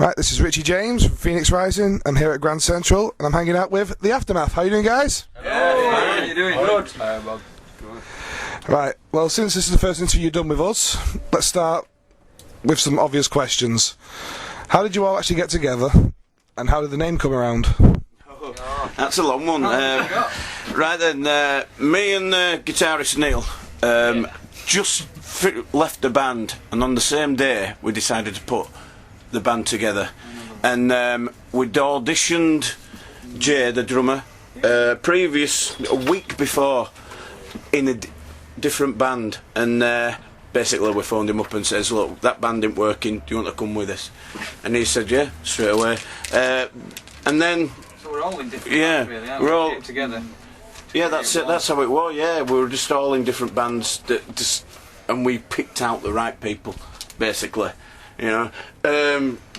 Right, this is Ritchie-James from Phoenix Rising. I'm here at Grand Central and I'm hanging out with The Aftermath. How you doing, guys? Hello. How are you doing? Good. Right, well, since this is the first interview you've done with us, let's start with some obvious questions. How did you all actually get together and how did the name come around? That's a long one. Right then, me and guitarist Neil just left the band, and on the same day we decided to put the band together. And we'd auditioned Jay, the drummer, a week before in a different band, and basically we phoned him up and says, look, that band ain't working, do you want to come with us? And he said yeah, straight away. And then so we're all in different bands, really, aren't we? We're all came together. Yeah, that's it. That's how it was. Yeah, we were just all in different bands, and we picked out the right people, basically. You know,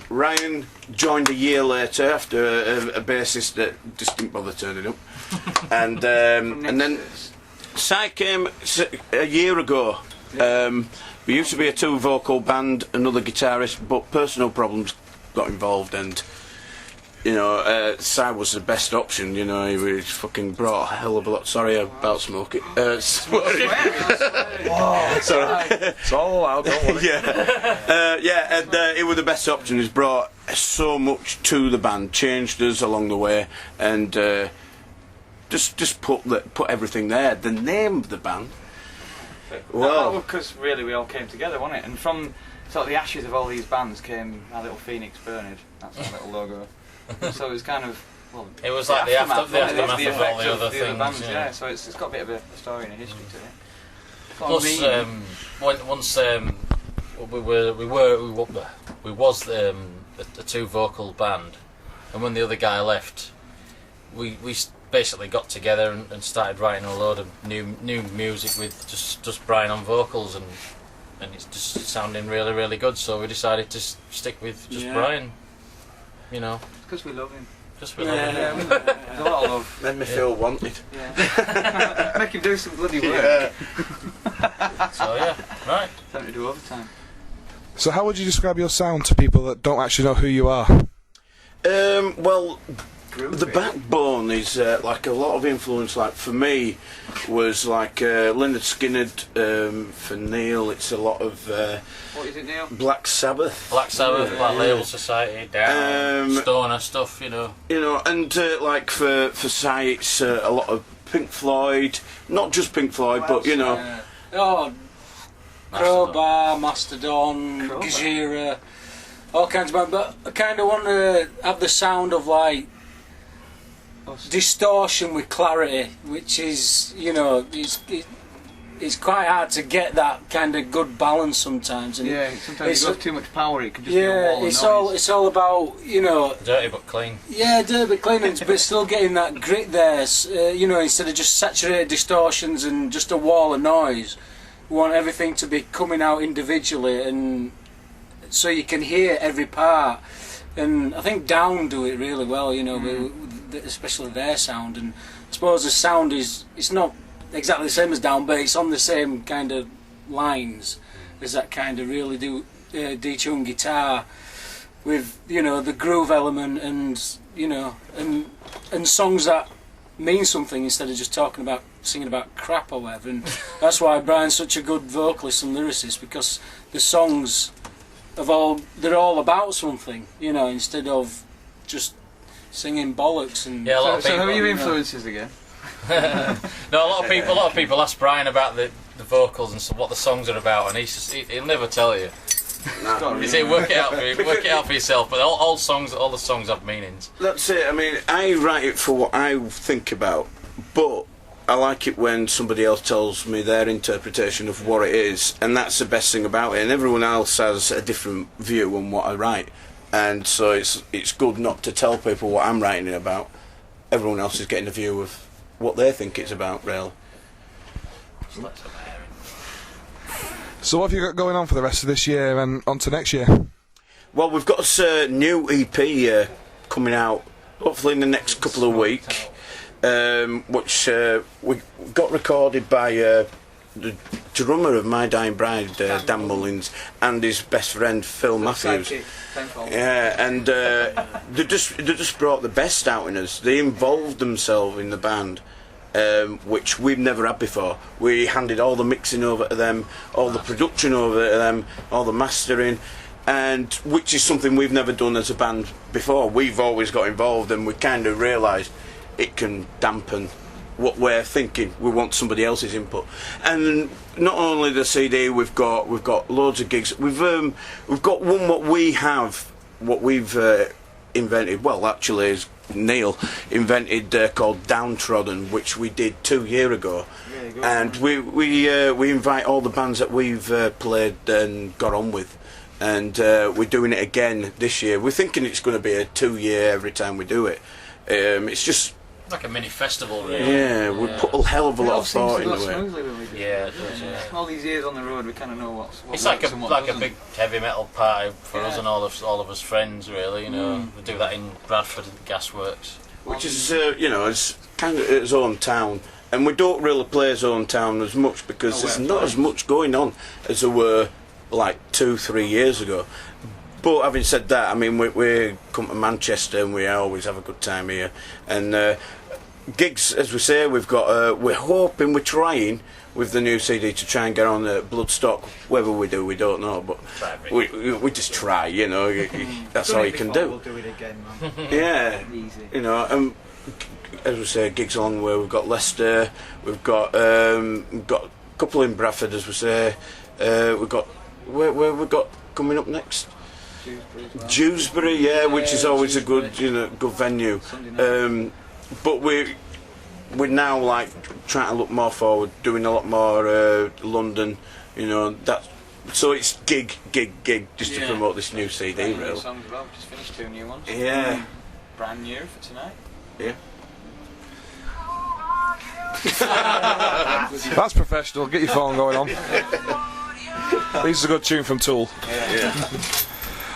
Ryan joined a year later after a bassist that just didn't bother turning up, and then Si came a year ago. We used to be a two-vocal band, another guitarist, but personal problems got involved, and you know, Si was the best option. You know, he fucking brought a hell of a lot. Sorry about smoking. Sorry. It's all allowed, don't worry. And he was the best option. He's brought so much to the band, changed us along the way, and just put everything there. The name of the band. Well, because really we all came together, wasn't it? And from sort of the ashes of all these bands came our little Phoenix Burned. That's our little logo. So it was kind of, well, it was like the aftermath of all the other things. Bands, yeah. So it's got a bit of a story and a history to it. Plus, once we was a two-vocal band, and when the other guy left, we basically got together and started writing a load of new music with just Brian on vocals, and it's just sounding really, really good. So we decided to stick with just Brian. You know, because we love him. Just we love him. There's a lot of love. Made me feel wanted. Yeah. Make him do some bloody work. So yeah, right. Time to do overtime. So how would you describe your sound to people that don't actually know who you are? Well, the backbone is like a lot of influence. Like for me, was like Lynyrd Skynyrd. For Neil, it's a lot of what is it, Neil? Black Sabbath. Black Label Society, stoner stuff, you know. You know, and like for Si, it's a lot of Pink Floyd. Not just Pink Floyd, but you know. Crowbar, Mastodon, Gajira, all kinds of bands. But I kind of want to have the sound of like distortion with clarity, which is, you know, it's quite hard to get that kind of good balance sometimes. And sometimes you have too much power, it can just be a wall of noise. It's all about, you know, dirty but clean. Yeah, dirty but clean, but still getting that grit there. You know, instead of just saturated distortions and just a wall of noise, we want everything to be coming out individually, and so you can hear every part. And I think Down do it really well, you know, especially their sound. And I suppose the sound it's not exactly the same as Down, but it's on the same kind of lines as that kind of really detuned guitar with, you know, the groove element, and you know, and songs that mean something instead of just singing about crap or whatever. And that's why Brian's such a good vocalist and lyricist, because the songs they're all about something, you know, instead of just singing bollocks. And yeah, a lot of people, so who are your influences again? No, a lot of people ask Brian about the vocals and what the songs are about, and he'll never tell you. You say work it out for yourself. But all the songs have meanings. That's it. I mean, I write it for what I think about, but I like it when somebody else tells me their interpretation of what it is, and that's the best thing about it. And everyone else has a different view on what I write, and so it's good not to tell people what I'm writing about. Everyone else is getting a view of what they think it's about, really. So what have you got going on for the rest of this year and on to next year? Well, we've got a new EP coming out, hopefully in the next couple of weeks, which we got recorded by the drummer of My Dying Bride, Dan Mullins, and his best friend Phil Matthews. Yeah, and they just brought the best out in us. They involved themselves in the band, which we've never had before. We handed all the mixing over to them, all the production over to them, all the mastering, and which is something we've never done as a band before. We've always got involved, and we kind of realised it can dampen what we're thinking. We want somebody else's input. And not only the CD, we've got loads of gigs. We've got one what we've invented. Well, actually, is Neil invented called Downtrodden, which we did 2 years ago. And we invite all the bands that we've played and got on with. And we're doing it again this year. We're thinking it's going to be a 2 year every time we do it. It's just like a mini festival, really. Yeah, we put a hell of a lot of thought into it. Yeah, all these years on the road, we kind of know what's it's like a big heavy metal party for us and all of us friends, really. You know, we do that in Bradford at the Gasworks, which is it's kind of its own town, and we don't really play its own town as much because there's not as much going on as there were like 2-3 years ago. But having said that, I mean, we come to Manchester and we always have a good time here. And gigs, as we say, we've got. We're trying with the new CD to try and get on Bloodstock. Whether we do, we don't know. But we just try, you know. That's all you can do. We'll do it again, man. Yeah, easy. You know, as we say, gigs along the way. We've got Leicester. We've got a couple in Bradford, as we say. We've got where we got coming up next. Dewsbury, yeah, which is always a good, good venue. But we're now like trying to look more forward, doing a lot more London, so it's gig, just to promote this new CD, really. Songs as well. Just finished 2 new ones. Yeah. Brand new for tonight. Yeah. That's professional. Get your phone going on. This is a good tune from Tool. Yeah.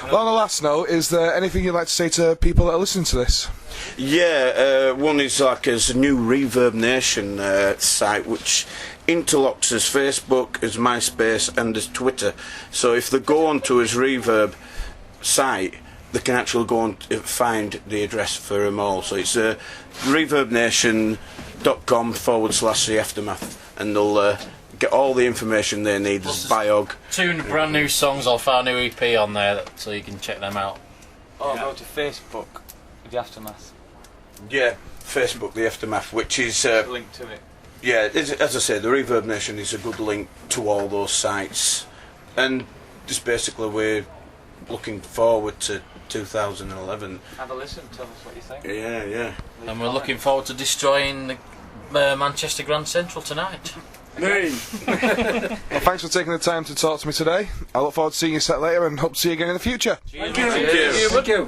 Well, on the last note, is there anything you'd like to say to people that are listening to this? Yeah, one is like as a new Reverb Nation site which interlocks as Facebook, as Myspace and as Twitter. So if they go onto his Reverb site, they can actually go and find the address for them all. So it's reverbnation.com/The Aftermath, and they'll get all the information they need. There's biog. 2 brand new songs off our new EP on there, so you can check them out. Go to Facebook, The Aftermath. Yeah, Facebook, The Aftermath, which is link to it. Yeah, as I said, the Reverb Nation is a good link to all those sites, and just basically we're looking forward to 2011. Have a listen, tell us what you think. Yeah. And we're looking forward to destroying the Manchester Grand Central tonight. Well, thanks for taking the time to talk to me today. I look forward to seeing you set later and hope to see you again in the future. Thank you.